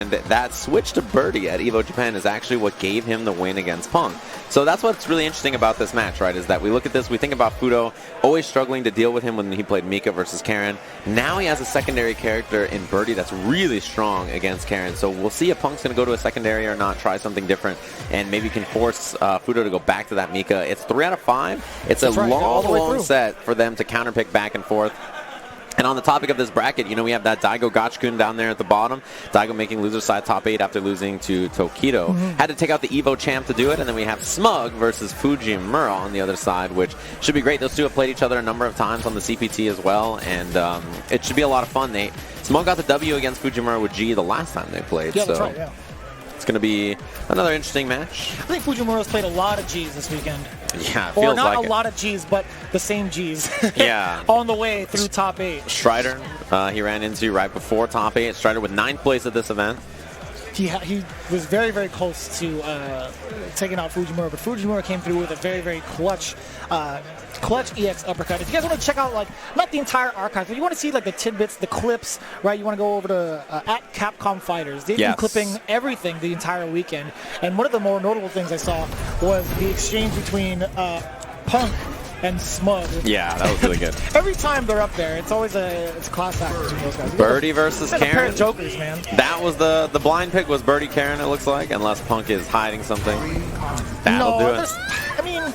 And that switch to Birdie at Evo Japan is actually what gave him the win against Punk. So that's what's really interesting about this match, right, is that we look at this, we think about Fuudo always struggling to deal with him when he played Mika versus Karin. Now he has a secondary character in Birdie that's really strong against Karin. So we'll see if Punk's going to go to a secondary or not, try something different, and maybe can force Fuudo to go back to that Mika. It's 3 out of 5. It's a long set for them to counterpick back and forth. And on the topic of this bracket, you know, we have that Daigo Gachikun down there at the bottom. Daigo making loser side top 8 after losing to Tokido. Had to take out the Evo champ to do it. And then we have Smug versus Fujimura on the other side, which should be great. Those two have played each other a number of times on the CPT as well. And it should be a lot of fun. Smug got the W against Fujimura with G the last time they played. Yeah, that's right, yeah. It's going to be another interesting match. I think Fujimura's played a lot of Gs this weekend. Yeah, it feels like a lot of Gs, but the same Gs. Yeah. On the way through top 8. Strider, he ran into right before top 8. Strider with 9th place at this event. He was very, very close to taking out Fujimura, but Fujimura came through with a very, very clutch EX uppercut. If you guys want to check out, like, not the entire archive, but you want to see, like, the tidbits, the clips, right, you want to go over to at Capcom Fighters. They've been clipping everything the entire weekend, and one of the more notable things I saw was the exchange between Punk and Smug. Yeah, that was really good. Every time they're up there, it's always a class act between those guys. Birdie versus Karin. A pair of jokers, man. That was the blind pick was Birdie Karin, it looks like, unless Punk is hiding something. That'll do it. I mean,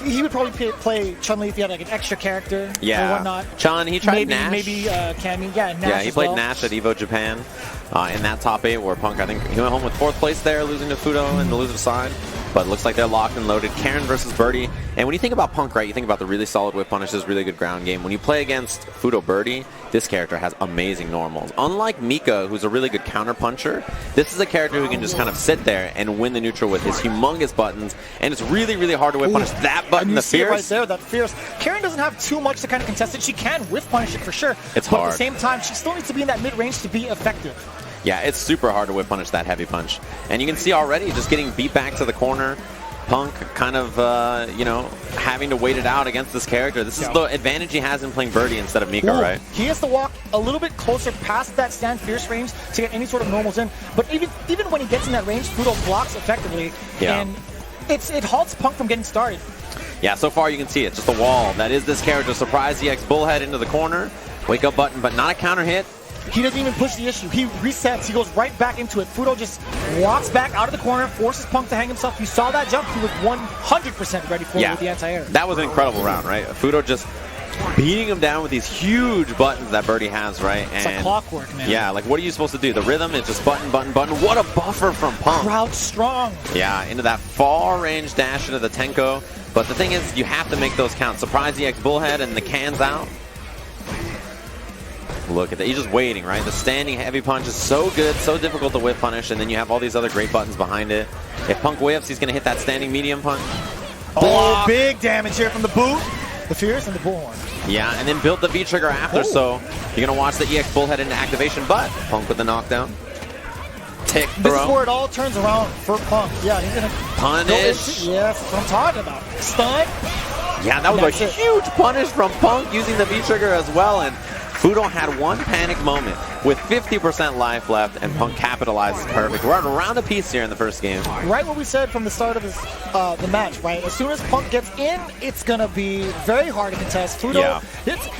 he would probably play Chun-Li if he had like an extra character or whatnot. Chun, he tried maybe, Nash. Maybe Cammy. Yeah, Nash. Yeah, he played Nash at Evo Japan in that top 8 where Punk, I think, he went home with 4th place there, losing to Fuudo in the loser side. But it looks like they're locked and loaded. Karin versus Birdie. And when you think about Punk, right, you think about the really solid whip punishes, really good ground game. When you play against Fuudo Birdie, this character has amazing normals. Unlike Mika, who's a really good counter puncher, this is a character who can just kind of sit there and win the neutral with his humongous buttons. And it's really, really hard to whip punish that button, the fierce. Right there, that fierce. Karin doesn't have too much to kind of contest it. She can whip punish it for sure. It's but hard. At the same time, she still needs to be in that mid-range to be effective. Yeah, it's super hard to whip punish that heavy punch. And you can see already just getting beat back to the corner. Punk kind of, you know, having to wait it out against this character. This is the advantage he has in playing Birdie instead of Mika, right? He has to walk a little bit closer past that stand fierce range to get any sort of normals in. But even when he gets in that range, Fuudo blocks effectively. Yeah. And it halts Punk from getting started. Yeah, so far you can see it. Just a wall. That is this character. Surprise EX Bullhead into the corner. Wake up button, but not a counter hit. He doesn't even push the issue. He resets. He goes right back into it. Fuudo just walks back out of the corner, forces Punk to hang himself. You saw that jump. He was 100% ready for it with the anti-air. That was an incredible round, right? Fuudo just beating him down with these huge buttons that Birdie has, right? It's like clockwork, man. Yeah, like what are you supposed to do? The rhythm is just button, button, button. What a buffer from Punk. Crouch strong. Yeah, into that far range dash into the Tenko. But the thing is, you have to make those count. Surprise EX Bullhead and the can's out. Look at that. He's just waiting, right? The standing heavy punch is so good, so difficult to whip punish, and then you have all these other great buttons behind it. If Punk whiffs, he's going to hit that standing medium punch. Oh, big damage here from the boot, the fierce, and the bullhorn. Yeah, and then built the V trigger after, so you're going to watch the EX Bullhead into activation, but Punk with the knockdown. Tick throw. This is where it all turns around for Punk. Yeah, he's going to punish. Yes, that's what I'm talking about. Stun. Yeah, that was a huge punish from Punk using the V trigger as well, and Fuudo had one panic moment with 50% life left, and Punk capitalizes perfect. We're around a piece here in the first game. Right what we said from the start of this, the match, right? As soon as Punk gets in, it's going to be very hard to contest. Fuudo,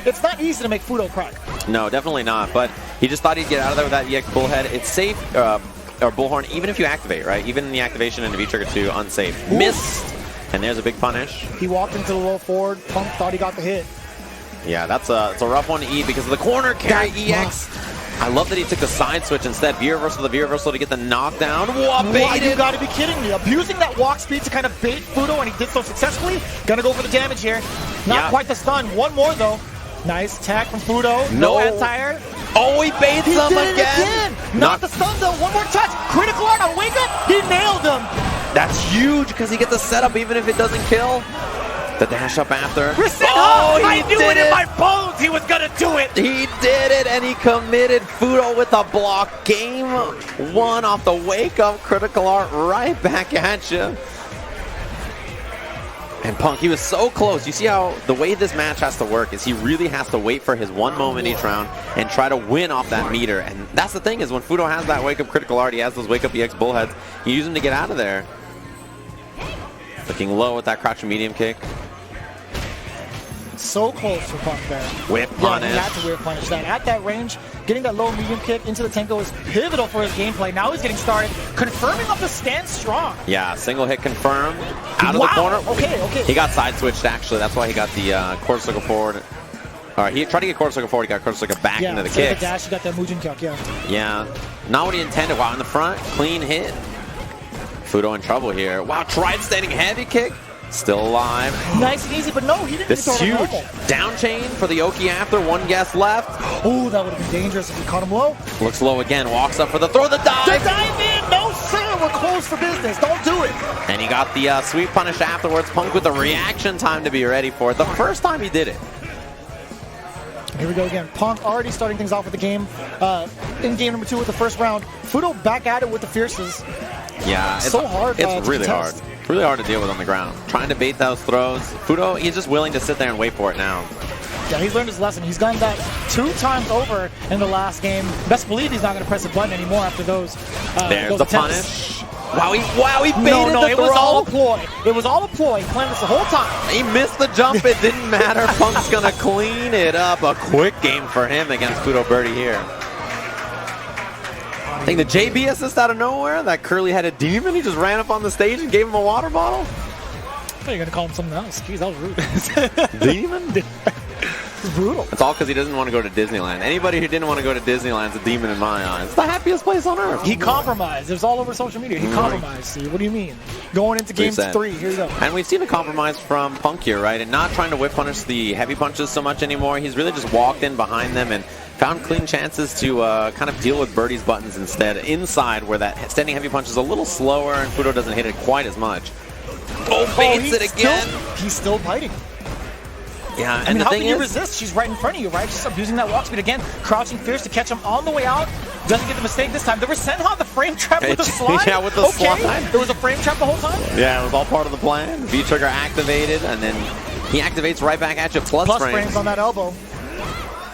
it's not easy to make Fuudo crack. No, definitely not, but he just thought he'd get out of there with that EX Bullhead. It's safe, or Bullhorn, even if you activate, right? Even in the activation and the V-Trigger 2, unsafe. Ooh. Missed, and there's a big punish. He walked into the low forward. Punk thought he got the hit. Yeah, it's a rough one to eat because of the corner carry EX. I love that he took the side switch instead. V-reversal, the V-reversal to get the knockdown. Baited. You gotta be kidding me. Abusing that walk speed to kind of bait Fuudo, and he did so successfully. Gonna go for the damage here. Not quite the stun. One more though. Nice attack from Fuudo. No anti-air. Oh, he baits him again. Not the stun though. One more touch. Critical art on wake up. He nailed him. That's huge because he gets the setup even if it doesn't kill. The dash up after. I knew it in my bones he was gonna do it. He did it, and he committed Fuudo with a block. Game 1 off the wake up critical art right back at you. And Punk, he was so close. You see how the way this match has to work is he really has to wait for his one moment each round and try to win off that meter. And that's the thing is when Fuudo has that wake up critical art, he has those wake up EX bullheads, you use them to get out of there. Looking low with that crouching medium kick. So close for Punk there. Whip punish. Yeah, he had to whip punish that. At that range, getting that low medium kick into the Tenko is pivotal for his gameplay. Now he's getting started, confirming up the stand strong. Yeah, single hit confirmed. Out of the corner. Okay. He got side switched actually. That's why he got the quarter circle forward. All right, he tried to get quarter circle forward. He got quarter circle back into the kick. Yeah, dash. He got that Mujin kick. Yeah, not what he intended. Wow, in the front, clean hit. Fuudo in trouble here. Wow, tried standing heavy kick. Still alive. Nice and easy, but no, he didn't. This is huge. Down chain for the Oki after. One guess left. Oh, that would have been dangerous if he caught him low. Looks low again. Walks up for the throw. The dive. The dive in. No, sir. We're closed for business. Don't do it. And he got the sweep punish afterwards. Punk with the reaction time to be ready for it. The first time he did it. Here we go again. Punk already starting things off with the game. In game number 2 with the first round. Fuudo back at it with the fierces. Yeah, it's so hard. It's really hard. Really hard to deal with on the ground. Trying to bait those throws. Fuudo, he's just willing to sit there and wait for it now. Yeah, he's learned his lesson. He's gotten that 2 times over in the last game. Best believe he's not going to press a button anymore after those. There's those the attempts. punish. Wow, he baited no, the it throw. was all a ploy. It was all a ploy. He planned this the whole time. He missed the jump. It didn't matter. Punk's going to clean it up. A quick game for him against Fuudo Birdie here. I think the JB assist out of nowhere, that curly-headed demon, he just ran up on the stage and gave him a water bottle. I thought you were going to call him something else. Jeez, that was rude. Demon? It's brutal. It's all because he doesn't want to go to Disneyland. Anybody who didn't want to go to Disneyland's a demon in my eyes. It's the happiest place on earth. He compromised. It was all over social media. He compromised. See, what do you mean? Going into game 3, here you go. And we've seen a compromise from Punk here, right? And not trying to whip punish the heavy punches so much anymore. He's really just walked in behind them and found clean chances to kind of deal with Birdie's buttons instead. Inside, where that standing heavy punch is a little slower and Fuudo doesn't hit it quite as much. Oh, baits it again. He's still biting. Yeah, and I mean, the how thing can you resist? She's right in front of you, right? She's abusing that walk speed again. Crouching fierce to catch him on the way out. Doesn't get the mistake this time. There was somehow the frame trap with the slide. Yeah, with the slide. There was a frame trap the whole time? Yeah, it was all part of the plan. V-trigger activated, and then he activates right back at you. Plus frames on that elbow.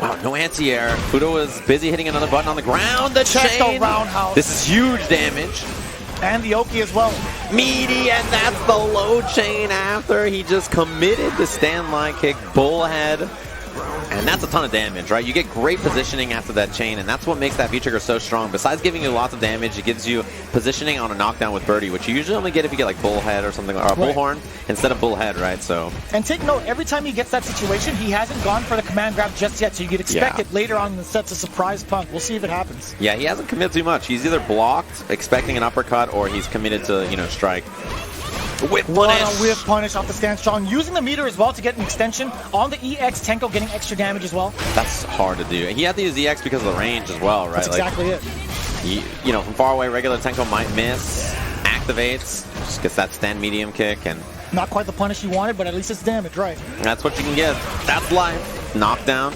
Wow, no anti-air. Fuudo was busy hitting another button on the ground. The chain. Roundhouse. This is huge damage. And the Oki as well. Meaty, and that's the low chain after he just committed the stand line kick, bullhead. And that's a ton of damage, right? You get great positioning after that chain, and that's what makes that V-trigger so strong. Besides giving you lots of damage, it gives you positioning on a knockdown with Birdie, which you usually only get if you get like bullhead or something, or a bullhorn instead of bullhead, right? So. And take note, every time he gets that situation, he hasn't gone for the command grab just yet, so you could expect it later on in the set to surprise Punk. We'll see if it happens. Yeah, he hasn't committed too much. He's either blocked, expecting an uppercut, or he's committed to, strike. Whip punish. Whip punish off the stand strong. Using the meter as well to get an extension on the EX Tenko, getting extra damage as well. That's hard to do. He had to use EX because of the range as well, right? That's exactly it. From far away, regular Tenko might miss, activates, just gets that stand medium kick, and not quite the punish you wanted, but at least it's damage, right? That's what you can get. That's life. Knockdown,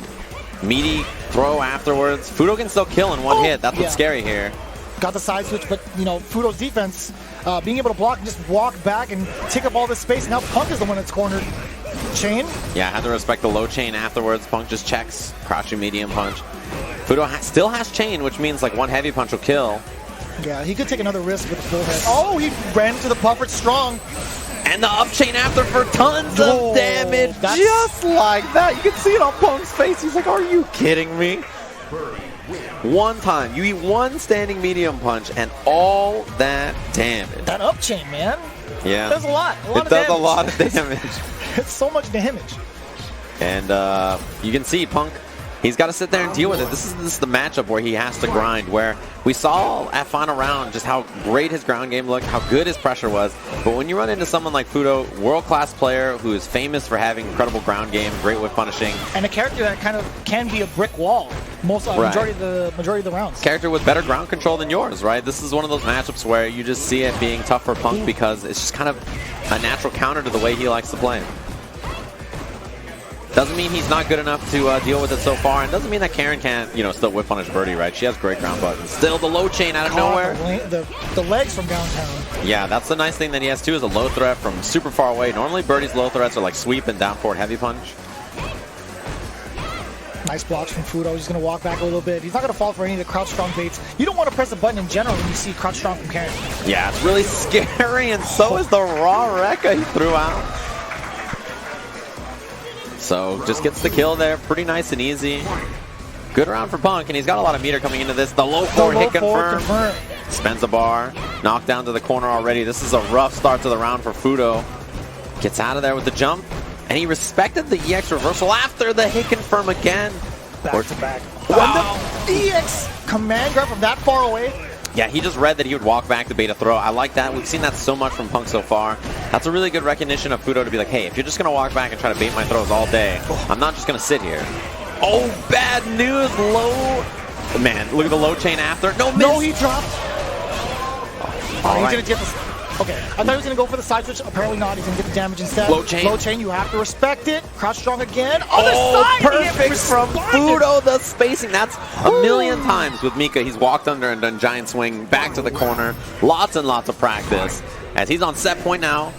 meaty throw afterwards. Fuudo can still kill in one hit. That's what's scary here. Got the side switch, but Fuudo's defense, being able to block and just walk back and take up all this space. Now Punk is the one that's cornered. Chain. Yeah, had to respect the low chain afterwards. Punk just checks, crouching medium punch. Fuudo still has chain, which means like one heavy punch will kill. Yeah, he could take another risk with the full head. Oh, he ran to the puffer strong. And the up chain after for tons of damage. Just like that. You can see it on Punk's face. He's like, are you kidding me? One time, you eat one standing medium punch and all that damage. That up chain, man. Yeah. It does a lot. It does a lot of damage. It's so much damage. And you can see Punk, he's got to sit there and deal with it. This is the matchup where he has to grind, where we saw at final round just how great his ground game looked, how good his pressure was. But when you run into someone like Fuudo, world-class player who is famous for having incredible ground game, great whip punishing. And a character that kind of can be a brick wall majority of the rounds. Character with better ground control than yours, right? This is one of those matchups where you just see it being tough for Punk because it's just kind of a natural counter to the way he likes to play. Doesn't mean he's not good enough to deal with it so far, and doesn't mean that Karin can't, you know, still whip punish Birdie, right? She has great ground buttons. Still the low chain out of nowhere. The legs from downtown. Yeah, that's the nice thing that he has too, is a low threat from super far away. Normally Birdie's low threats are like sweep and down forward heavy punch. Nice blocks from Fuudo. He's going to walk back a little bit. He's not going to fall for any of the crouch strong baits. You don't want to press the button in general when you see crouch strong from Karin. Yeah, it's really scary, and so is the raw Rekka he threw out. So just gets the kill there, pretty nice and easy. Good round for Punk, and he's got a lot of meter coming into this. The low forward hit confirm. Spends the bar, knocked down to the corner already. This is a rough start to the round for Fuudo. Gets out of there with the jump, and he respected the EX reversal after the hit confirm again. Back to back. Wow. The EX command grab from that far away. Yeah, he just read that he would walk back to bait a throw. I like that. We've seen that so much from Punk so far. That's a really good recognition of Fuudo to be like, hey, if you're just going to walk back and try to bait my throws all day, I'm not just going to sit here. Oh, bad news. Low. Man, look at the low chain after. No miss. No, he dropped. All he's right. going to get this. Okay, I thought he was going to go for the side switch. Apparently not. He's going to get the damage instead. Low chain. Low chain, you have to respect it. Crouch strong again. Oh, Side, perfect from Fuudo, the spacing. That's a million times with Mika. He's walked under and done giant swing back to the corner. Lots and lots of practice as he's on set point now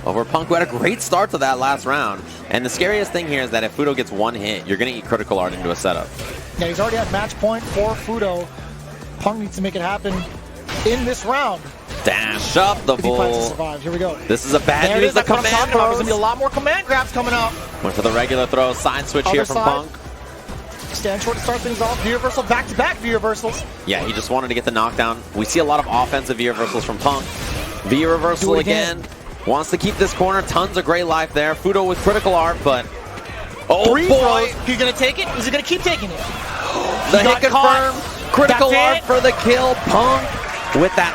over Punk, who had a great start to that last round. And the scariest thing here is that if Fuudo gets one hit, you're going to eat critical art into a setup. Yeah, he's already at match point for Fuudo. Punk needs to make it happen in this round. Dash up the If he plans to bull. survive. Here we go. This is a bad news. The command There's going to throws. be a lot more command grabs coming up. Went for the regular throw. Side switch here from side. Punk. Stand short to start things off. V-reversal, back-to-back V-reversals. Yeah, he just wanted to get the knockdown. We see a lot of offensive V-reversals from Punk. V-reversal again. Wants to keep this corner. Tons of great life there. Fuudo with critical art, but... Oh, boy. He's going to take it. Is he going to keep taking it? The hit confirm. Critical That's art it. for the kill. Punk with that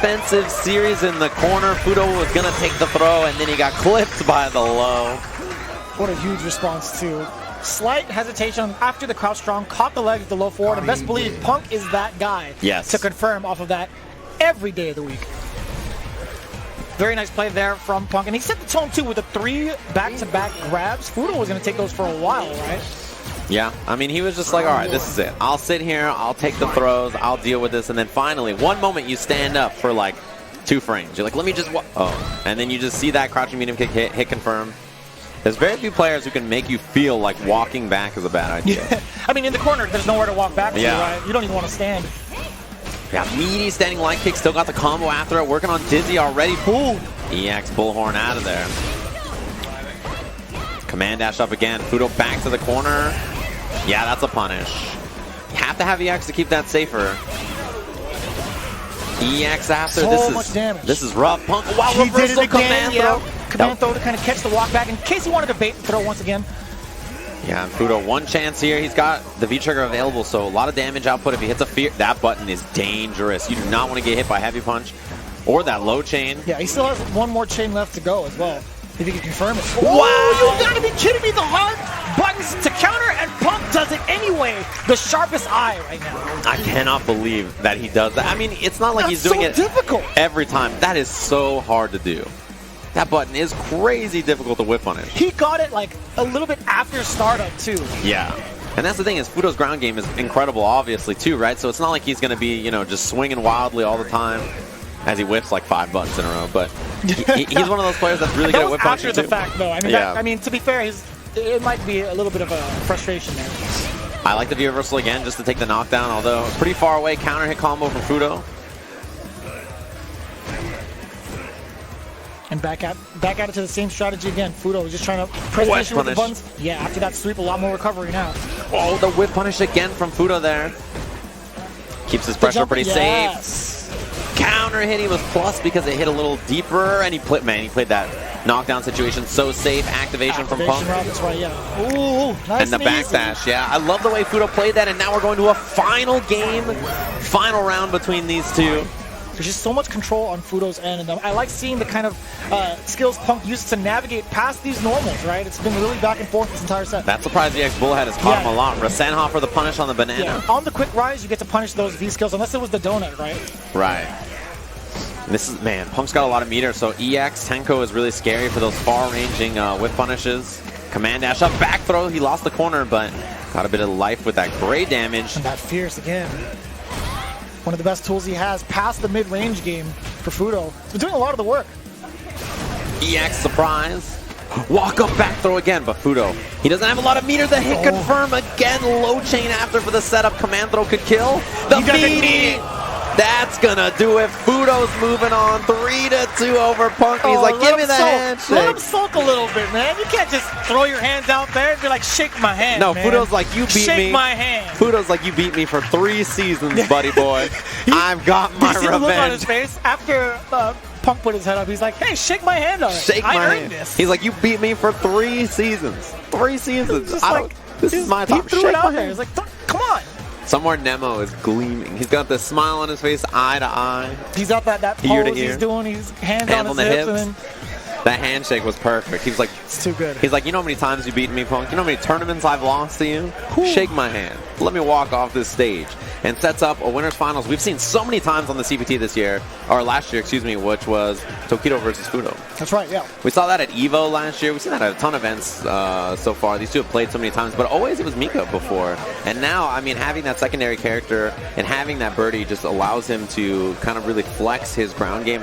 offensive series in the corner. Fuudo was going to take the throw, and then he got clipped by the low. What a huge response, too. Slight hesitation after the crouch strong, caught the leg with the low forward, and best believe Punk is that guy to confirm off of that every day of the week. Very nice play there from Punk, and he set the tone too with the 3 back-to-back grabs. Fuudo was going to take those for a while, right? Yeah, I mean, he was just like, all right, this is it. I'll sit here, I'll take the throws, I'll deal with this, and then finally, one moment you stand up for like 2 frames. You're like, let me just, and then you just see that crouching medium kick hit confirm. There's very few players who can make you feel like walking back is a bad idea. Yeah. I mean, in the corner, there's nowhere to walk back to, Yeah. right? You don't even want to stand. Yeah, meaty standing light kick, still got the combo after it, working on Dizzy already. Boom! EX bullhorn out of there. Command dash up again. Fuudo back to the corner. Yeah, that's a punish. You have to have EX to keep that safer. EX after. So much damage. This is rough. Punk, wow, He did it reversal again, command throw. Command throw to kind of catch the walk back in case he wanted to bait the throw once again. Yeah, and Fuudo, one chance here. He's got the V-trigger available, so a lot of damage output. If he hits a fear, that button is dangerous. You do not want to get hit by heavy punch or that low chain. Yeah, he still has one more chain left to go as well. If he can confirm it. Wow! You gotta be kidding me! The hard buttons to counter, and Punk does it anyway. The sharpest eye right now. I cannot believe that he does that. I mean, it's not like he's doing it difficult every time. That is so hard to do. That button is crazy difficult to whip on it. He got it like a little bit after startup too. Yeah. And that's the thing is Fuudo's ground game is incredible, obviously, too, right? So it's not like he's going to be, you know, just swinging wildly all the time as he whips like 5 buttons in a row. But he's one of those players that's really good at whip punching, after the too. fact, though. I mean, Yeah. I mean, to be fair, it might be a little bit of a frustration there. I like the V-reversal again just to take the knockdown, although pretty far away. Counter hit combo from Fuudo. And back at it to the same strategy again. Fuudo is just trying to press the issue with the buttons. Yeah, after that sweep, a lot more recovery now. Oh, the whip punish again from Fuudo there. Keeps his pressure pretty safe. Counter hit, he was plus because it hit a little deeper, and he played that knockdown situation so safe. Activation from Punk. Route, that's right, yeah. Ooh, nice and the backdash, yeah. I love the way Fuudo played that, and now we're going to a final game, final round between these two. There's just so much control on Fuudo's end, and I like seeing the kind of skills Punk uses to navigate past these normals, right? It's been really back and forth this entire set. That surprised EX Bullhead has caught him a lot. Rasenha for the punish on the banana. Yeah. On the quick rise, you get to punish those V skills, unless it was the donut, right? Right. This is, man, Punk's got a lot of meter, so EX Tenko is really scary for those far-ranging whip punishes. Command dash up, back throw. He lost the corner, but got a bit of life with that great damage. And that fierce again. One of the best tools he has past the mid-range game for Fuudo. He's been doing a lot of the work. EX surprise. Walk up, back throw again, but Fuudo, he doesn't have a lot of meter. The hit confirm again. Low chain after for the setup. Command throw could kill. The meaty. That's gonna do it. Fuudo's moving on 3-2 over Punk. He's like, give me the handshake. Let him sulk a little bit, man. You can't just throw your hands out there and be like, shake my hand. No, man. Fuudo's like, you beat me. Shake my hand. Fuudo's like, you beat me for 3 seasons, buddy boy. I've got my revenge. You see the look on his revenge. face after Punk put his head up. He's like, hey, shake my hand on it. Shake my I earned hand. this. He's like, you beat me for 3 seasons. 3 seasons. Just like, this is my he time. threw Shake it out my there. hand. He's like, come on. Somewhere Nemo is gleaming. He's got the smile on his face, eye to eye. He's got that Ear to pose ear. he's doing. He's hands Hands on on his the hips. hips. And then That handshake was perfect. He was like, it's too good. he's like, you know how many times you've beaten me, Punk? You know how many tournaments I've lost to you? Shake my hand. Let me walk off this stage. And sets up a winners finals we've seen so many times on the CPT this year, or last year, excuse me, which was Tokido versus Fuudo. That's right, yeah. We saw that at EVO last year. We've seen that at a ton of events so far. These two have played so many times, but always it was Mika before. And now, I mean, having that secondary character and having that Birdie just allows him to kind of really flex his ground game and